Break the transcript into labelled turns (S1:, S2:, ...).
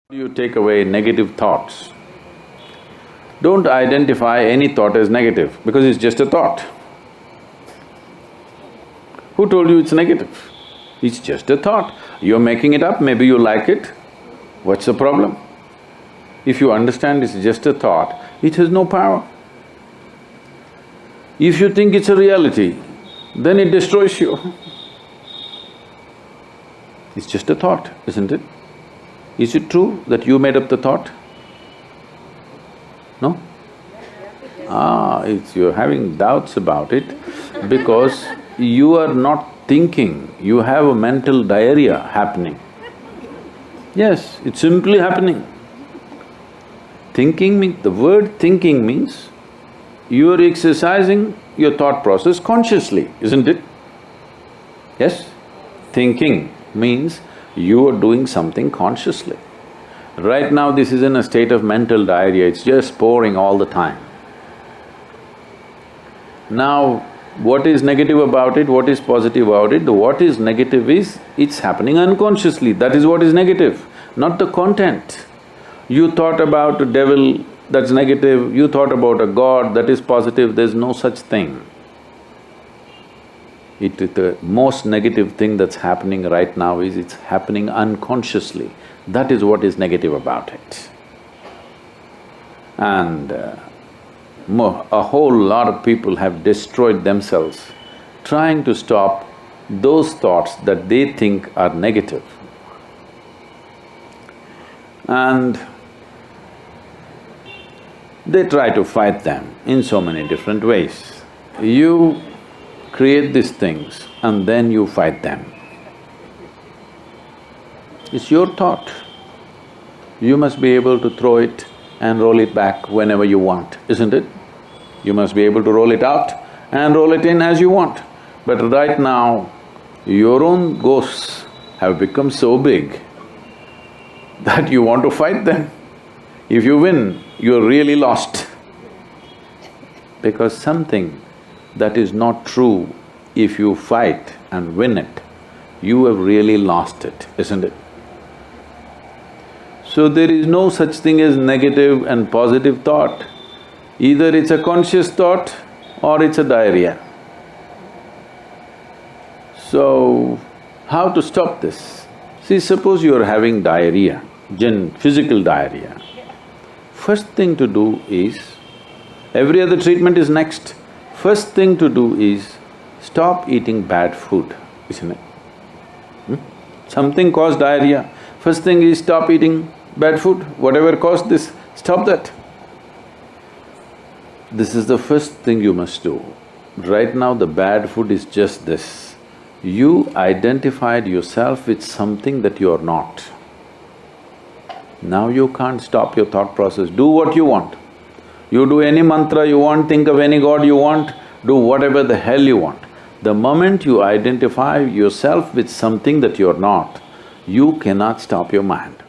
S1: You take away negative thoughts. Don't identify any thought as negative because it's just a thought. Who told you it's negative? It's just a thought. You're making it up, maybe you like it. What's the problem? If you understand it's just a thought, it has no power. If you think it's a reality, then it destroys you. It's just a thought, isn't it? Is it true that you made up the thought? No? You're having doubts about it because you are not thinking, you have a mental diarrhea happening. Yes, it's simply happening. The word thinking means you are exercising your thought process consciously, isn't it? Yes? Thinking means you are doing something consciously. Right now this is in a state of mental diarrhea, it's just pouring all the time. Now, what is negative about it, what is positive about it? What is negative is, it's happening unconsciously, that is what is negative, not the content. You thought about a devil, that's negative, you thought about a god, that is positive, there's no such thing. The most negative thing that's happening right now is it's happening unconsciously. That is what is negative about it. And a whole lot of people have destroyed themselves trying to stop those thoughts that they think are negative. And they try to fight them in so many different ways. You create these things and then you fight them. It's your thought. You must be able to throw it and roll it back whenever you want, isn't it? You must be able to roll it out and roll it in as you want. But right now, your own ghosts have become so big that you want to fight them. If you win, you're really lost. Because something that is not true, if you fight and win it, you have really lost it, isn't it? So there is no such thing as negative and positive thought. Either it's a conscious thought or it's a diarrhea. So, how to stop this? See, suppose you are having diarrhea, physical diarrhea. First thing to do is, every other treatment is next. First thing to do is stop eating bad food, isn't it? Something caused diarrhea, first thing is stop eating bad food, whatever caused this, stop that. This is the first thing you must do. Right now the bad food is just this. You identified yourself with something that you are not. Now you can't stop your thought process, do what you want. You do any mantra you want, think of any god you want, do whatever the hell you want. The moment you identify yourself with something that you're not, you cannot stop your mind.